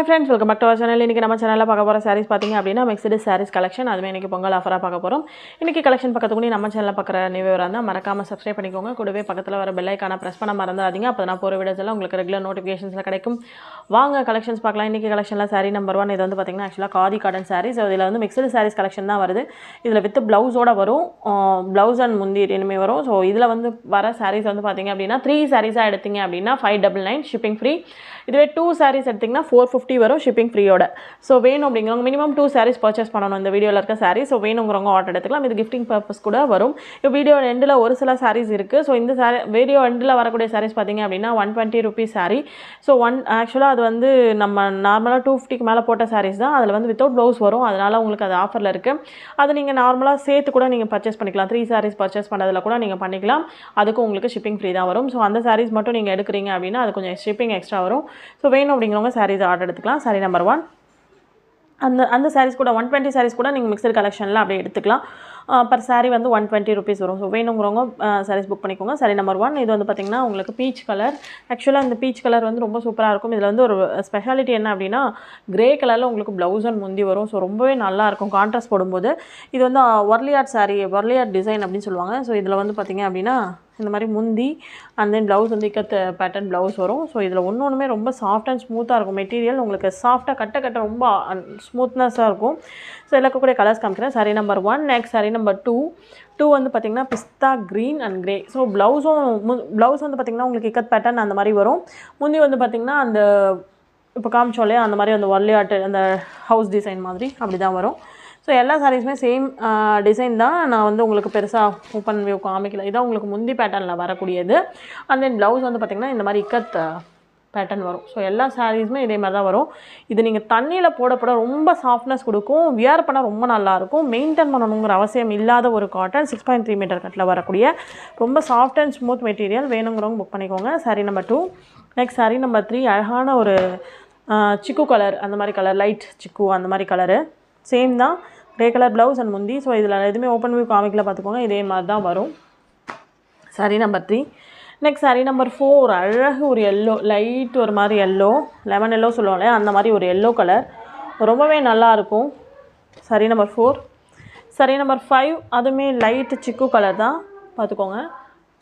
Hi friends, welcome back to our channel. இன்னைக்கு நம்ம சேனல்ல பார்க்க போற sarees பாத்தீங்க அப்படினா mixed sarees collection. அதுமே இன்னைக்கு பொங்கல் ஆஃபரா பார்க்க போறோம். இன்னைக்கு கலெக்ஷன் பக்கத்துக்கு முன்னாடி நம்ம சேனல்ல பார்க்குற நியூவரா இருந்தா மறக்காம subscribe பண்ணிக்கோங்க. கூடவே பக்கத்துல வர bell icon-ஐ press பண்ண மறந்துடாதீங்க. அப்பதான் நான் போற வீடியோஸ் எல்லாம் உங்களுக்கு ரெகுலர் நோட்டிஃபிகேஷன்ஸ்ல கிடைக்கும். வாங்க கலெக்ஷன்ஸ் பார்க்கலாம். இன்னைக்கு கலெக்ஷன்ல saree number 1 இது வந்து பாத்தீங்கன்னா actually காதி காட்டன் sarees. இதுல வந்து mixed sarees collection தான் வருது. இதுல வித் blouse ஓட வரும். blouse and முந்தி ரெண்டுமே வரும். சோ இதுல வந்து வர sarees வந்து பாத்தீங்க அப்படினா 3 sarees-ஆ எடுத்தீங்க அப்படினா 599 shipping free. இதுவே 2 sarees எடுத்தீங்கன்னா 450 வரும் shipping free ஓட. சோ வேணும் அப்படிங்கறவங்க மினிமம் 2 sarees purchase பண்ணனும் இந்த வீடியோல இருக்க sarees. சோ வேணும்ங்கறவங்க ஆர்டர் எடுத்துக்கலாம். இது gifting purpose கூட வரும். இந்த வீடியோ எண்ட்ல ஒரு சில sarees இருக்கு. சோ இந்த வீடியோ எண்ட்ல வரக்கூடிய sarees பாத்தீங்க அப்படினா 120 rupees saree. சோ actually அது வந்து நம்ம நார்மலா 250 க்கு மேல போட்ட sarees தான். அதுல வந்து without blouse வரும். அதனால உங்களுக்கு அது ஆஃபர்ல இருக்கு. அது நீங்க நார்மலா சேர்த்து கூட நீங்க purchase பண்ணிக்கலாம். 3 sarees purchase பண்ணதுல கூட நீங்க பண்ணிக்கலாம். அதுக்கு உங்களுக்கு shipping free தான் வரும். சோ அந்த sarees மட்டும் நீங்க எடுக்குறீங்க அப்படினா அது கொஞ்சம் shipping extra வரும். சோ வேணும் அப்படிங்கறவங்க sarees ஆர்டர் எடுத்துக்கலாம். saree number 1 அந்த sarees கூட 120 sarees கூட நீங்க mixed collectionல அப்படியே எடுத்துக்கலாம். per saree வந்து 120 rupees வரும். சோ வேணும்ங்கறவங்க sarees book பண்ணிக்கோங்க. saree number 1 இது வந்து பாத்தீங்கன்னா உங்களுக்கு peach color. Actually அந்த peach color வந்து ரொம்ப சூப்பரா இருக்கும். இதுல வந்து ஒரு ஸ்பெஷாலிட்டி என்ன அப்படினா grey கலர்ல உங்களுக்கு blouse and முந்தி வரும். சோ ரொம்பவே நல்லா இருக்கும் கான்ட்ராஸ்ட் போடும்போது. இது வந்து வர்லியாட் saree, வர்லியாட் டிசைன் அப்படி சொல்வாங்க. சோ இதுல வந்து பாத்தீங்க அப்படினா இந்த மாதிரி முந்தி and then blouse வந்து இக்கத் பேட்டர்ன் blouse வரும். சோ இதுல ஒவ்வொண்ணுமே ரொம்ப சாஃப்ட் அண்ட் ஸ்மூத்தா இருக்கும். மெட்டீரியல் உங்களுக்கு சாஃப்ட்டா கட்ட ரொம்ப ஸ்மூத்னஸா இருக்கும். சோ எல்லா கூட கலர்ஸ் காமிக்கிறேன். saree number 1 next saree number 2 வந்து பாத்தீங்கன்னா பிஸ்தா green and grey. So blouse வந்து பாத்தீங்கன்னா உங்களுக்கு இக்கத் பேட்டர்ன் அந்த மாதிரி வரும். முந்தி வந்து பாத்தீங்கன்னா அந்த இப்ப காமிச்சோலே அந்த மாதிரி அந்த வர்லியாட் அந்த ஹவுஸ் டிசைன் மாதிரி அப்படி தான் வரும். சோ எல்லா sareesமே சேம் டிசைன் தான். நான் வந்து உங்களுக்கு பெருசா ஓபன் வியூ காமிக்கல. இதான் உங்களுக்கு முந்தி பேட்டர்ன்ல வரக்கூடியது. and then blouse வந்து பாத்தீங்கன்னா இந்த மாதிரி இக்கத் பேட்டர்ன் வரும். சோ எல்லா sareesமே இதே மாதிரி தான் வரும். இது நீங்க தண்ணில போட ரொம்ப சாஃப்ட்னஸ் கொடுக்கும். வியர் பண்ணா ரொம்ப நல்லா இருக்கும். மெயின்டெய்ன் பண்ணனும்ங்கற அவசியம் இல்லாத ஒரு காட்டன் 6.3 மீட்டர் கட்ல வரக்கூடிய ரொம்ப சாஃப்ட் அண்ட் ஸ்மூத் மெட்டீரியல். வேணும்ங்கறவங்க புக் பண்ணிக்கோங்க. saree number 2 next saree number 3 அழகான ஒரு சிக்கு கலர் அந்த மாதிரி கலர் லைட் சிக்கு அந்த மாதிரி கலர் சேம் தான். grey color blouse and முந்தி. சோ இதுல எதுமே ஓபன் வியூ காமிக்கல பாத்துக்கோங்க. இதே மாதிரி தான் வரும். saree number 3 next saree number 4 அழகு ஒரு yellow லைட் ஒரு மாதிரி yellow lemon yellow சொல்லுவாங்க அந்த மாதிரி ஒரு yellow கலர் ரொம்பவே நல்லா இருக்கும். saree number 4 saree number 5 அதுமே லைட் சிக்கு கலர் தான் பாத்துக்கோங்க.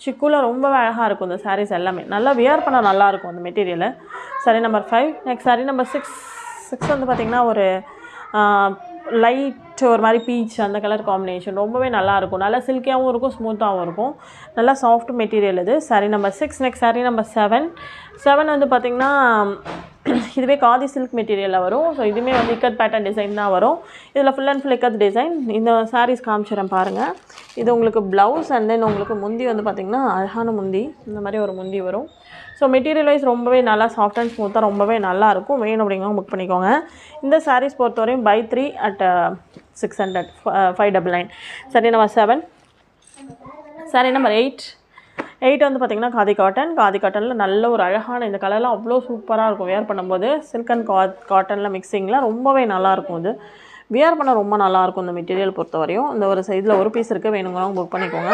சிக்குல ரொம்ப அழகா இருக்கும் இந்த sarees எல்லாமே. நல்லா வியர் பண்ணா நல்லா இருக்கும் அந்த material. saree number 5 next saree number 6 வந்து பாத்தீங்கன்னா ஒரு லைட் ஒரு மாதிரி பீச் அந்த கலர் காம்பினேஷன் ரொம்பவே நல்லா இருக்கும். நல்லா சில்கியாவும் இருக்கும் ஸ்மூத்தாவும் இருக்கும். நல்லா சாஃப்ட் மெட்டீரியல் இது. saree number 6 next saree number 7 வந்து பாத்தீங்கன்னா இதுவே காதி சில்க் மெட்டீரியல்ல வரும். சோ இதுமே வந்து இக்கத் பேட்டர்ன் டிசைன் தான் வரும். இதுல full and full ikat design. இந்த sarees காமிச்சறேன் பாருங்க. இது உங்களுக்கு blouse and then உங்களுக்கு முந்தி வந்து பாத்தீங்கன்னா அழகான முந்தி இந்த மாதிரி ஒரு முந்தி வரும். சோ மெட்டீரியல் வைஸ் ரொம்பவே நல்லா சாஃப்ட் அண்ட் ஸ்மூத்தா ரொம்பவே நல்லா இருக்கும். வேணும் அப்படிங்கறவங்க புக் பண்ணிக்கோங்க. இந்த sarees பொறுத்தவரையும் buy 3 at 600 599. saree number 7 saree number 8 வந்து பாத்தீங்கன்னா காதி காட்டன்ல நல்ல ஒரு அழகான இந்த கலர்லாம் அவ்ளோ சூப்பரா இருக்கும் வியர் பண்ணும்போது. சில்க் அண்ட் காட்டன்ல மிக்சிங்ல ரொம்பவே நல்லா இருக்கும். இது வியர் பண்ண ரொம்ப நல்லா இருக்கும் இந்த மெட்டீரியல் பொறுத்தவரையும். இந்த ஒரு சைடுல ஒரு பீஸ் இருக்கு. வேணும்ங்கறவங்க புக் பண்ணிக்கோங்க.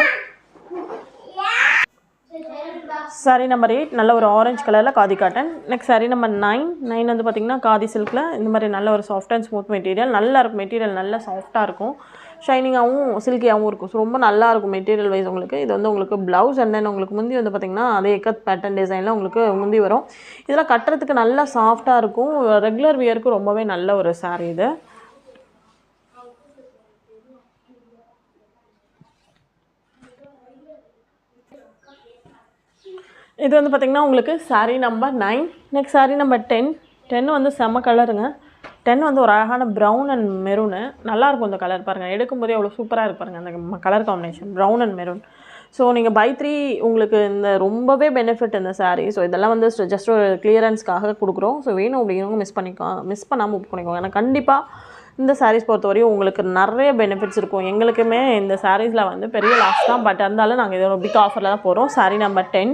saree number 8 நல்ல ஒரு ஆரஞ்சு கலர்ல khadi cotton. next saree number 9 வந்து பாத்தீங்கன்னா காதி சில்க்ல இந்த மாதிரி நல்ல ஒரு சாஃப்ட் அண்ட் ஸ்மூத் மெட்டீரியல். நல்லா இருக்கும் மெட்டீரியல் நல்லா சாஃப்ட்டா இருக்கும். ஷைனிங்காவும் சில்கியாவும் இருக்கும். சோ ரொம்ப நல்லா இருக்கும் மெட்டீரியல் வைஸ் உங்களுக்கு. இது வந்து உங்களுக்கு blouse and then உங்களுக்கு முந்தி வந்து பாத்தீங்கன்னா அதே இக்கத் பேட்டர்ன் டிசைன்ல உங்களுக்கு முந்தி வரும். இதெல்லாம் கட்டறதுக்கு நல்லா சாஃப்ட்டா இருக்கும். ரெகுலர் வியருக்கு ரொம்பவே நல்ல ஒரு saree இது. இது வந்து பாத்தீங்கன்னா உங்களுக்கு saree number 9 next saree number 10 வந்து செம கலருங்க. 10 வந்து ஒரு அழகான brown and maroon நல்லா இருக்கும் இந்த கலர் பாருங்க. எடுக்கும்போதே அவ்வளவு சூப்பரா இருக்கு பாருங்க அந்த colour combination brown and maroon. So நீங்க buy 3 உங்களுக்கு இந்த ரொம்பவே பெனிஃபிட் இந்த saree. சோ இதெல்லாம் வந்து ஜஸ்ட் ஒரு கிளியரன்ஸ்க்காக கொடுக்குறோம். சோ வேணும் அப்படிங்கறவங்க மிஸ் பண்ணாம புக் பண்ணிக்கோங்க. ஏன்னா கண்டிப்பா இந்த sarees பொறுத்தவரையும் உங்களுக்கு நிறைய பெனிஃபிட்ஸ் இருக்கும். எங்களுக்குமே இந்த sareesல வந்து பெரிய லாஸ் தான். பட் இருந்தாலும் நாங்க இது ஒரு பிக் ஆஃபர்ல தான் போறோம். saree number 10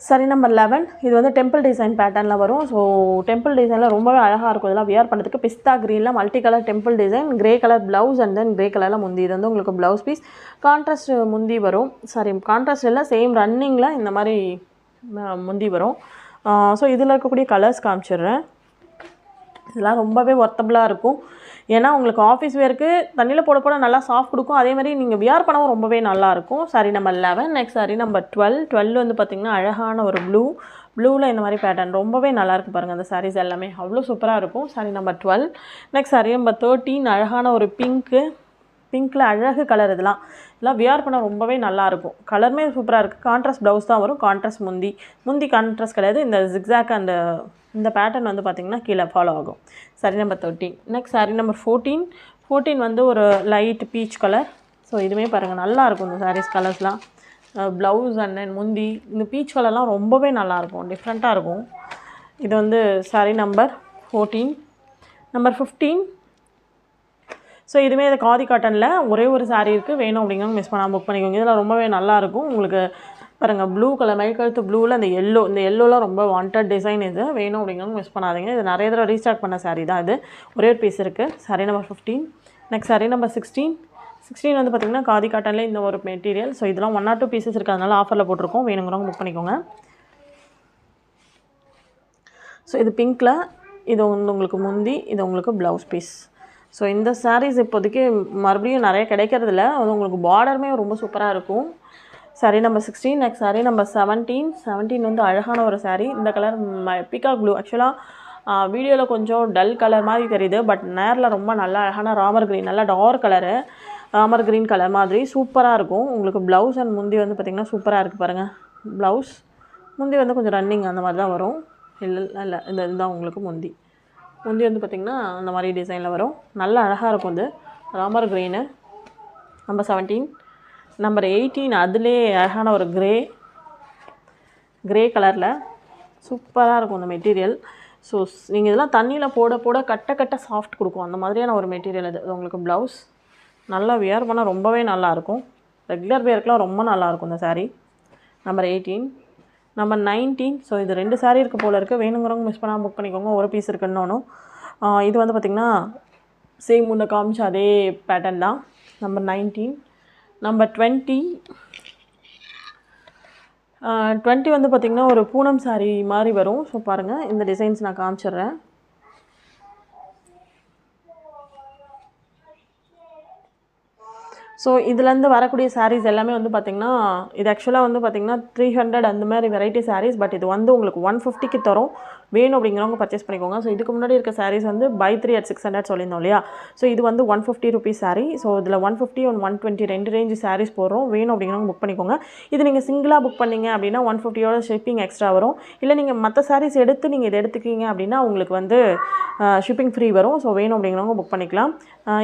saree number 11 இது வந்து டெம்பிள் டிசைன் பேட்டர்ன்ல வரும். சோ டெம்பிள் டிசைன்ல ரொம்பவே அழகா இருக்கும். இதெல்லாம் வியர் பண்றதுக்கு பிஸ்தா greenல multi colour temple design grey colour blouse and then grey கலர்ல முந்தி. இது வந்து உங்களுக்கு blouse piece கான்ட்ராஸ்ட் முந்தி வரும். சாரி கான்ட்ராஸ்ட் இல்ல சேம் ரன்னிங்ல இந்த மாதிரி முந்தி வரும். ஸோ இதில் இருக்கக்கூடிய கலர்ஸ் காமிச்சிடுறேன். இதெல்லாம் ரொம்பவே ஒர்த்தபுளாக இருக்கும். ஏன்னா உங்களுக்கு ஆஃபீஸ் வேருக்கு தண்ணியில் போட போட நல்லா சாஃப்ட் கொடுக்கும். அதே மாதிரி நீங்கள் வியர் பண்ணவும் ரொம்பவே நல்லாயிருக்கும். Sorry number 11. Next sorry number 12 வந்து பார்த்திங்கன்னா அழகான ஒரு ப்ளூவில் இந்த மாதிரி பேட்டர்ன் ரொம்பவே நல்லாயிருக்கு பாருங்கள். அந்த சாரீஸ் எல்லாமே அவ்வளோ சூப்பராக இருக்கும். Sorry number 12. Next sorry number 13 அழகான ஒரு பிங்க்கில் அழகு கலர். இதெல்லாம் வியர் பண்ண ரொம்பவே நல்லாயிருக்கும். கலருமே சூப்பராக இருக்குது. கான்ட்ராஸ்ட் ப்ளவுஸ் தான் வரும். கான்ட்ராஸ்ட் முந்தி கான்ட்ராஸ்ட் கிடையாது. இந்த ஜிக்ஸாக் இந்த பேட்டர்ன் வந்து பார்த்திங்கன்னா கீழே ஃபாலோ ஆகும். Sorry number 13. Next sorry number 14 வந்து ஒரு லைட் பீச் கலர். ஸோ இதுவுமே பாருங்கள் நல்லாயிருக்கும் இந்த சாரீஸ் கலர்ஸ்லாம். ப்ளவுஸ் அண்ட் தென் முந்தி இந்த பீச் கலர்லாம் ரொம்பவே நல்லாயிருக்கும். டிஃப்ரெண்ட்டாக இருக்கும். இது வந்து சாரி நம்பர் 14. நம்பர் 15. ஸோ இதுவுமே இது காதி காட்டனில் ஒரே ஒரு சாரீ இருக்குது. வேணும் அப்படிங்கிறவங்க மிஸ் பண்ணாமல் புக் பண்ணிக்கோங்க. இதெல்லாம் ரொம்பவே நல்லாயிருக்கும். உங்களுக்கு பாருங்கள் ப்ளூ கலர் மைக்கழுத்து ப்ளூவில் இந்த எல்லோலாம் ரொம்ப வாண்டட் டிசைன். இது வேணும் அப்படிங்கிறவங்க மிஸ் பண்ணாதீங்க. இது நிறைய தடவை ரீஸ்டார்ட் பண்ண சாரீ தான். இது ஒரே ஒரு பீஸ் இருக்குது. Sari number 15. Next sari number 16 வந்து பார்த்திங்கன்னா காதி காட்டனில் இந்த ஒரு மெட்டீரியல். ஸோ இதெல்லாம் 1 or 2 பீசஸ் இருக்குது. அதனால் ஆஃபரில் போட்டிருக்கோம். வேணுங்கிறவங்க புக் பண்ணிக்கோங்க. ஸோ இது பிங்க்கில் இது வந்து உங்களுக்கு முந்தி, இது உங்களுக்கு ப்ளவுஸ் பீஸ். ஸோ இந்த சாரீஸ் இப்போதைக்கு மறுபடியும் நிறைய கிடைக்கிறதில்ல. அது உங்களுக்கு பார்டருமே ரொம்ப சூப்பராக இருக்கும். Sari number 16. Next sari number 17 வந்து அழகான ஒரு சாரீ. இந்த கலர் பீகாக் ப்ளூ. ஆக்சுவலாக வீடியோவில் கொஞ்சம் டல் கலர் மாதிரி தெரியுது. பட் நேரில் ரொம்ப நல்லா அழகான ராமர் க்ரீன், நல்லா dark colour Ramar green colour மாதிரி சூப்பராக இருக்கும். உங்களுக்கு ப்ளவுஸ் அண்ட் முந்தி வந்து பார்த்திங்கன்னா சூப்பராக இருக்குது பாருங்கள். ப்ளவுஸ் முந்தி வந்து கொஞ்சம் ரன்னிங் அந்த மாதிரி தான் வரும். இல்லை இதுதான் உங்களுக்கு முந்தி வந்து பார்த்திங்கன்னா அந்த மாதிரி டிசைனில் வரும். நல்லா அழகாக இருக்கும். இது ராமர் க்ரீனு. நம்பர் 17. நம்பர் 18 அதுலேயே அழகான ஒரு கிரே கலரில் சூப்பராக இருக்கும் இந்த மெட்டீரியல். ஸோ நீங்கள் இதெல்லாம் தண்ணியில் போட கட்ட சாஃப்ட் கொடுக்கும். அந்த மாதிரியான ஒரு மெட்டீரியல் இது. உங்களுக்கு ப்ளவுஸ் நல்லா வியர் பண்ணால் ரொம்பவே நல்லாயிருக்கும். ரெகுலர் வியருக்குலாம் ரொம்ப நல்லாயிருக்கும் இந்த சாரீ. நம்பர் 18. நம்பர் 19. ஸோ இது 2 சாரீ இருக்குது போல் இருக்குது. வேணுங்கிறவங்க மிஸ் பண்ணாமல் புக் பண்ணிக்கோங்க. ஒரு பீஸ் இருக்குன்னு. இது வந்து பார்த்திங்கன்னா சேம் முன்ன காமிச்ச அதே பேட்டர்ன் தான். நம்பர் 19. நம்பர் 20 வந்து பார்த்திங்கன்னா ஒரு பூனம் சாரீ மாதிரி வரும். ஸோ பாருங்கள் இந்த டிசைன்ஸ் நான் காமிச்சிட்றேன். ஸோ இதுலேருந்து வரக்கூடிய சாரீஸ் எல்லாமே வந்து பார்த்திங்கன்னா இது ஆக்சுவலாக வந்து பார்த்திங்கன்னா 300 அந்த மாதிரி வெரைட்டி சாரீஸ். பட் இது வந்து உங்களுக்கு 150க்கு தரும். வேணும் அப்படிங்கிறவங்க பர்ச்சேஸ் பண்ணிக்கோங்க. ஸோ இதுக்கு முன்னாடி இருக்க சாரீஸ் வந்து buy 3 at 600 சொல்லியிருந்தோம் இல்லையா. ஸோ இது வந்து 150 rupees சாரீ. ஸோ இதில் 150 and 120 2 ரேஞ்சு சாரீஸ் போடுறோம். வேணும் அப்படிங்கிறவங்க புக் பண்ணிக்கோங்க. இது நீங்கள் சிங்கிளாக புக் பண்ணிங்க அப்படின்னா 150யோட ஷிப்பிங் எக்ஸ்ட்ரா வரும். இல்லை நீங்கள் மற்ற சாரீஸ் எடுத்து நீங்கள் இதை எடுத்துக்கிங்க அப்படின்னா உங்களுக்கு வந்து ஷிப்பிங் ஃப்ரீ வரும். ஸோ வேணும் அப்படிங்கிறவங்க புக் பண்ணிக்கலாம்.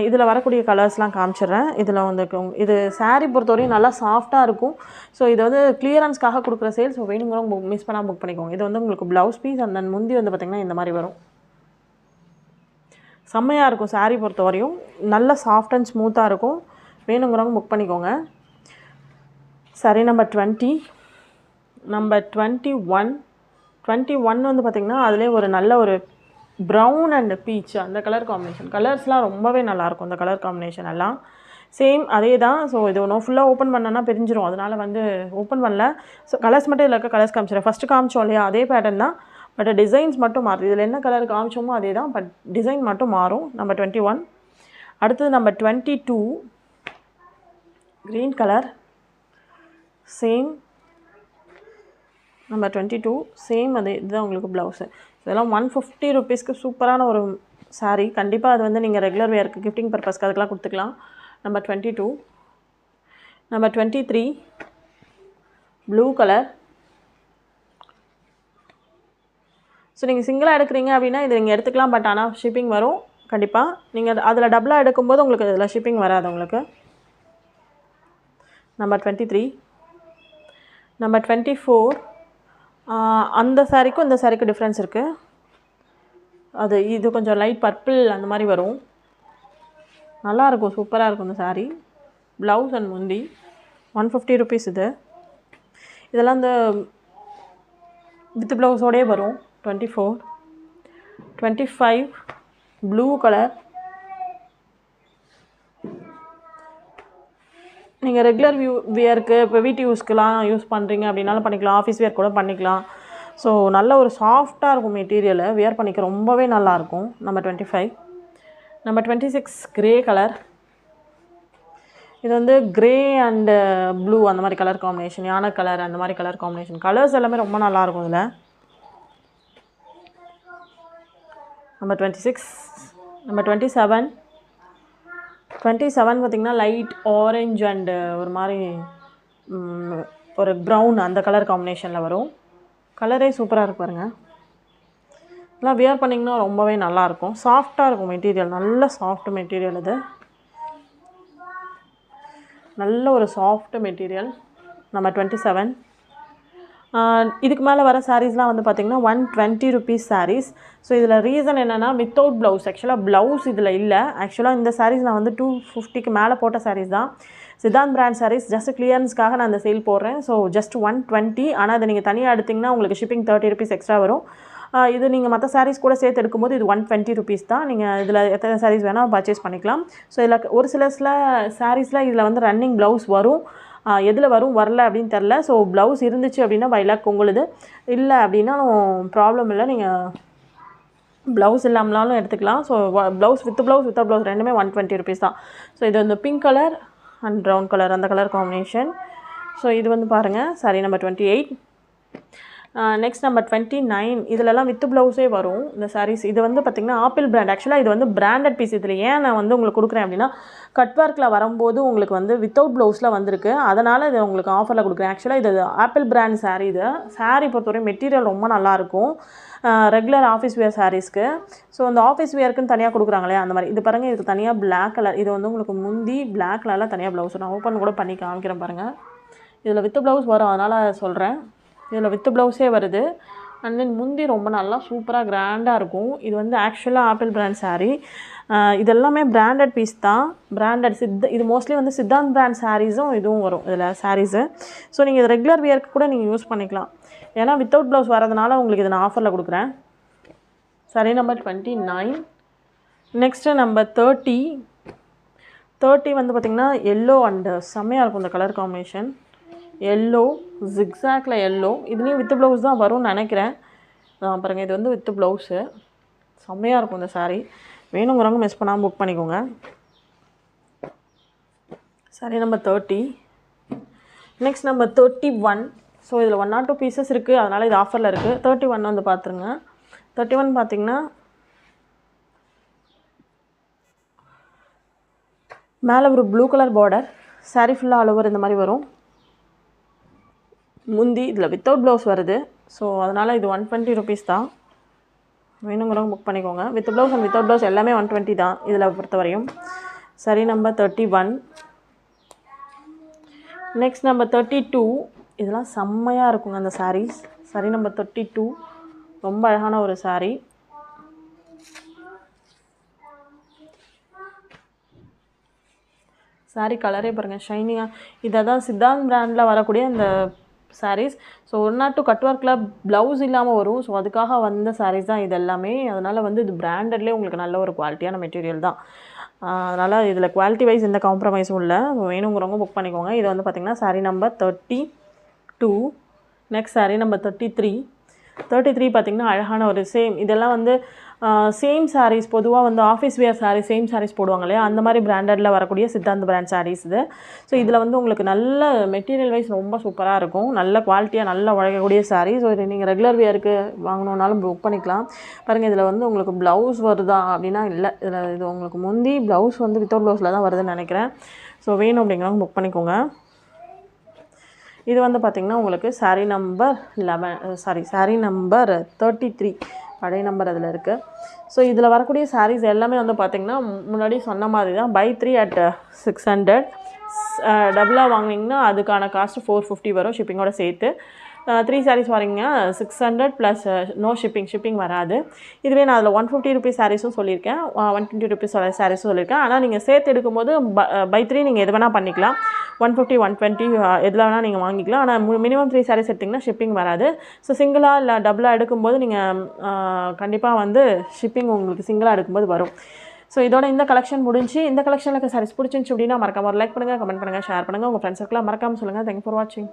இதில் வரக்கூடிய கலர்ஸ்லாம் காமிச்சிடுறேன். இதில் வந்து இது சாரீ பொறுத்தவரையும் நல்லா சாஃப்டாக இருக்கும். ஸோ இது வந்து கிளியரன்ஸ்க்காக கொடுக்குற சேல். ஸோ வேணுங்கிறவங்க மிஸ் பண்ணால் புக் பண்ணிக்கோங்க. இது வந்து உங்களுக்கு ப்ளவுஸ் பீஸ் அந்த முந்தி வந்து பார்த்திங்கன்னா இந்த மாதிரி வரும். செம்மையாக இருக்கும் சாரீ பொறுத்தவரையும். நல்ல சாஃப்ட் அண்ட் ஸ்மூத்தாக இருக்கும். வேணுங்கிறவங்க புக் பண்ணிக்கோங்க. சாரீ நம்பர் 20. நம்பர் 21 வந்து பார்த்திங்கன்னா அதிலே ஒரு நல்ல ஒரு ப்ரௌன் அண்ட் பீச் அந்த கலர் காம்பினேஷன். கலர்ஸ்லாம் ரொம்பவே நல்லாயிருக்கும். அந்த கலர் காம்பினேஷன் எல்லாம் சேம் அதே தான். ஸோ இது ஒன்றும் ஃபுல்லாக ஓப்பன் பண்ணனா பிரிஞ்சிடும். அதனால் வந்து ஓப்பன் பண்ணல. ஸோ கலர்ஸ் மட்டும் இதில் இருக்க கலர்ஸ் காமிச்சிடுறேன். ஃபஸ்ட்டு காமிச்சோம் இல்லையா அதே பேட்டர்ன் தான். பட் டிசைன்ஸ் மட்டும் மாறுது. இதில் என்ன கலர் காமிச்சோமோ அதே தான். பட் டிசைன் மட்டும் மாறும். நம்பர் 21. அடுத்தது number 22 green colour. Same number 22 same அதே இதுதான் உங்களுக்கு ப்ளவுஸு. இதெல்லாம் 150 rupeesக்கு சூப்பரான ஒரு சாரீ. கண்டிப்பாக அது வந்து நீங்கள் ரெகுலர் வேருக்கு கிஃப்டிங் பர்பஸ்க்கு அதுக்கெலாம் கொடுத்துக்கலாம். Number 22. Number 23 blue colour. So நீங்கள் சிங்கிளாக எடுக்கிறீங்க அப்படின்னா இது நீங்கள் எடுத்துக்கலாம். பட் ஆனால் ஷிப்பிங் வரும் கண்டிப்பாக. நீங்கள் அதில் டபுளாக எடுக்கும்போது உங்களுக்கு இதில் ஷிப்பிங் வராது உங்களுக்கு. நம்பர் 23. நம்பர் 24 அந்த சாரீக்கும் இந்த சாரீக்கும் டிஃப்ரென்ஸ் இருக்குது. இது கொஞ்சம் லைட் பர்பிள் அந்த மாதிரி வரும். நல்லாயிருக்கும். சூப்பராக இருக்கும் இந்த சாரீ. ப்ளவுஸ் அண்ட் முந்தி 150 rupees இது. இதெல்லாம் இந்த வித் ப்ளவுஸோடே வரும். 24. 25 ப்ளூ கலர். நீங்கள் ரெகுலர் வியருக்கு இப்போ வீட்டு யூஸ்க்கெலாம் யூஸ் பண்ணுறீங்க அப்படின்னாலும் பண்ணிக்கலாம். ஆஃபீஸ் வியர் கூட பண்ணிக்கலாம். ஸோ நல்ல ஒரு சாஃப்டாக இருக்கும் மெட்டீரியலு, வியர் பண்ணிக்க ரொம்பவே நல்லாயிருக்கும். நம்பர் 25. Number 26 grey colour. இது வந்து கிரே அண்டு ப்ளூ அந்த மாதிரி கலர் காம்பினேஷன், யானை கலர் அந்த மாதிரி கலர் காம்பினேஷன். கலர்ஸ் எல்லாமே ரொம்ப நல்லாயிருக்கும் இதில். நம்பர் 26. நம்பர் 27. 27 பார்த்திங்கன்னா லைட் ஆரஞ்ச் அண்டு ஒரு மாதிரி ஒரு ப்ரௌன் அந்த கலர் காம்பினேஷனில் வரும். கலரே சூப்பராக இருக்கு பாருங்கள். இதெல்லாம் வியர் பண்ணிங்கன்னா ரொம்பவே நல்லாயிருக்கும். சாஃப்டாக இருக்கும் மெட்டீரியல், நல்ல சாஃப்ட் மெட்டீரியல். இது நல்ல ஒரு சாஃப்ட் மெட்டீரியல். நம்பர் 27. இதுக்கு மேலே வர சாரீஸ்லாம் வந்து பார்த்திங்கன்னா 120 rupees சாரீஸ். ஸோ இதில் ரீசன் என்னென்னா வித்தவுட் ப்ளவுஸ். ஆக்சுவலாக ப்ளவுஸ் இதில் இல்லை. ஆக்சுவலாக இந்த சாரீஸ் நான் வந்து 250க்கு மேலே போட்ட சாரீஸ் தான். சித்தாந்த் பிராண்ட் சாரீஸ். ஜஸ்ட் கிளியரன்ஸ்க்காக நான் அந்த சேல் போடுறேன். So just 120. ஆனால் அதை நீங்கள் தனியாக எடுத்திங்கன்னா உங்களுக்கு ஷிப்பிங் 30 rupees எக்ஸ்ட்ரா வரும். இது நீங்கள் மற்ற சாரீஸ் கூட சேர்த்து எடுக்கும்போது இது 120 rupees தான். நீங்கள் இதில் எத்தனை சாரீஸ் வேணால் பர்ச்சேஸ் பண்ணிக்கலாம். ஸோ இதில் ஒரு சில சாரீஸில் இதில் வந்து ரன்னிங் ப்ளவுஸ் வரும். எதில் வரும் வரல அப்படின்னு தெரில. ஸோ ப்ளவுஸ் இருந்துச்சு அப்படின்னா 5 lakh உங்களுது, இல்லை அப்படின்னா ப்ராப்ளம் இல்லை, நீங்கள் ப்ளவுஸ் இல்லாமலாலும் எடுத்துக்கலாம். ஸோ ப்ளவுஸ் வித் ப்ளவுஸ் ரெண்டுமே 120 rupees தான். ஸோ இது வந்து pink colour and brown colour அந்த கலர் காம்பினேஷன். ஸோ இது வந்து பாருங்கள் சாரி நம்பர் 28. Next number 29. இதிலலாம் வித் ப்ளவுஸே வரும் இந்த சாரீஸ். இது வந்து பார்த்திங்கன்னா ஆப்பிள் பிராண்ட். ஆக்சுவலாக இது வந்து பிராண்டட் பீஸ். இதில் ஏன் நான் வந்து உங்களுக்கு கொடுக்குறேன் அப்படின்னா கட் ஒர்க்கில் வரும்போது உங்களுக்கு வந்து வித்தவுட் ப்ளவுஸில் வந்திருக்கு, அதனால் இது உங்களுக்கு ஆஃபரில் கொடுக்குறேன். ஆக்சுவலாக இது ஆப்பிள் பிராண்ட் சாரீ. இது சாரீ பொறுத்தவரை மெட்டீரியல் ரொம்ப நல்லாயிருக்கும். ரெகுலர் ஆஃபீஸ் வேர் சாரீஸ்க்கு. ஸோ அந்த ஆஃபீஸ் வேர்க்குன்னு தனியாக கொடுக்குறாங்களே அந்த மாதிரி. இது பாருங்கள், இதுக்கு தனியாக பிளாக் கலர். இது வந்து உங்களுக்கு முந்தி பிளாக் கலரில் தனியாக ப்ளவுஸ். நான் ஓப்பன் கூட பண்ணி காமிக்கிறேன் பாருங்கள். இதில் வித் ப்ளவுஸ் வரும், அதனால் சொல்கிறேன். இதில் வித் ப்ளவுஸே வருது. அண்ட் தென் முந்தி ரொம்ப நல்லா சூப்பராக கிராண்டாக இருக்கும். இது வந்து ஆக்சுவலாக ஆப்பிள் பிராண்ட் சாரீ. இதெல்லாமே பிராண்டட் பீஸ் தான். பிராண்டட் இது மோஸ்ட்லி வந்து சித்தாந்த் பிராண்ட் சாரீஸும் இதுவும் வரும் இதில் சாரீஸு. ஸோ நீங்கள் இது ரெகுலர் வியர்க்கு கூட நீங்கள் யூஸ் பண்ணிக்கலாம். ஏன்னா வித்தவுட் ப்ளவுஸ் வரதுனால உங்களுக்கு இதை நான் ஆஃபரில் கொடுக்குறேன். Sorry number 29. Next number 30. 30 வந்து பார்த்திங்கன்னா எல்லோ அண்டு செம்மையாக இருக்கும் இந்த கலர் காம்பினேஷன். எல்லோ ஜிக்ஸாக்ல எல்லோ. இதுலேயும் வித் ப்ளவுஸ் தான் வரும்னு நினைக்கிறேன். பாருங்கள், இது வந்து வித் ப்ளவுஸு. செம்மையாக இருக்கும் இந்த சாரீ. வேணுங்கிறவங்க மிஸ் பண்ணாமல் புக் பண்ணிக்கோங்க. Sorry number 30. Next number 31. So இதில் 1 or 2 பீசஸ் இருக்குது, அதனால் இது ஆஃபரில் இருக்குது. 31 வந்து பார்த்துருங்க. 31 பார்த்திங்கன்னா மேலே ஒரு ப்ளூ கலர் பார்டர், சாரீ ஃபுல்லாக ஆல் ஓவர் இந்த மாதிரி வரும். முந்தி இதில் வித்தவுட் ப்ளவுஸ் வருது. ஸோ அதனால் இது 120 rupees தான். வேணுங்கிறவங்க புக் பண்ணிக்கோங்க. With blouse and without blouse எல்லாமே 120 தான் இதில் பொறுத்தவரையும். சரி நம்பர் 31. Next number 32. இதெல்லாம் செம்மையாக இருக்குங்க அந்த சாரீஸ். சரி நம்பர் 32 ரொம்ப அழகான ஒரு சாரீ. சாரீ கலரே பாருங்கள், ஷைனிங்காக. இதை தான் சித்தாந்த் பிராண்டில் வரக்கூடிய இந்த சாரீஸ். ஸோ 1 or 2 கட் ஒர்க்கில் ப்ளவுஸ் இல்லாமல் வரும். ஸோ அதுக்காக வந்த சாரீஸ் தான் இது எல்லாமே. அதனால் வந்து இது பிராண்டட்லேயே உங்களுக்கு நல்ல ஒரு குவாலிட்டியான மெட்டீரியல் தான். அதனால் இதில் குவாலிட்டி வைஸ் எந்த காம்ப்ரமைஸும் இல்லை. வேணுங்கிறவங்க புக் பண்ணிக்கோங்க. இது வந்து பார்த்திங்கன்னா sari number 32. Next sari number 33. 33 பார்த்திங்கன்னா அழகான ஒரு சேம். இதெல்லாம் வந்து சேம் சாரீஸ். பொதுவாக வந்து office wear sarees same sarees போடுவாங்க இல்லையா, அந்த மாதிரி பிராண்டடில் வரக்கூடிய சித்தாந்த் பிராண்ட் சாரீஸ் இது. ஸோ இதில் வந்து உங்களுக்கு நல்ல மெட்டீரியல் வைஸ் ரொம்ப சூப்பராக இருக்கும். நல்ல குவாலிட்டியாக நல்லா உழைக்கக்கூடிய சாரீ. ஸோ இது நீங்கள் ரெகுலர் வேருக்கு வாங்கணுன்னாலும் புக் பண்ணிக்கலாம். பாருங்கள், இதில் வந்து உங்களுக்கு ப்ளவுஸ் வருதா அப்படின்னா இல்லை. இது உங்களுக்கு முந்தி ப்ளவுஸ் வந்து வித்தவுட் ப்ளவுஸில் தான் வருதுன்னு நினைக்கிறேன். ஸோ வேணும் அப்படிங்கிறவங்க புக் பண்ணிக்கோங்க. இது வந்து பார்த்திங்கன்னா உங்களுக்கு சாரீ நம்பர் 33 பழைய நம்பர் அதில் இருக்குது. ஸோ இதில் வரக்கூடிய சாரீஸ் எல்லாமே வந்து பார்த்திங்கன்னா முன்னாடி சொன்ன மாதிரி தான். Buy 3 at 600. டபுளாக வாங்கினீங்கன்னா அதுக்கான காஸ்ட்டு 450 வரும் ஷிப்பிங்கோட சேர்த்து. 3 சாரீஸ் வரீங்க 600 ப்ளஸ் நோ ஷிப்பிங் வராது. இதுவே நான் அதில் 150 rupees சாரீஸும் சொல்லியிருக்கேன், 120 rupees சாரீஸும் சொல்லியிருக்கேன். ஆனால் நீங்கள் சேர்த்து எடுக்கும்போது பை 3 நீங்கள் எது வேணால் பண்ணிக்கலாம். 150 120 எதில் வேணால் நீங்கள் வாங்கிக்கலாம். ஆனால் மினிமம் 3 சாரீஸ் எடுத்திங்கன்னா ஷிப்பிங் வராது. ஸோ சிங்கிளாக இல்லை டபுளாக எடுக்கும்போது நீங்கள் கண்டிப்பாக வந்து ஷிப்பிங் உங்களுக்கு சிங்கிளாக எடுக்கும்போது வரும். ஸோ இதோட இந்த கலெக்ஷன் முடிஞ்சு. இந்த கலெக்ஷனில் சாரீஸ் பிடிச்சிருந்துச்சு அப்படின்னா மறக்காம ஒரு லைக் பண்ணுங்கள், கமெண்ட் பண்ணுங்கள், ஷேர் பண்ணுங்கள். உங்கள் ஃப்ரெண்ட்ஸுக்கெல்லாம் மறக்காமல் சொல்லுங்கள். தேங்க்யூ ஃபார் வாட்சிங்.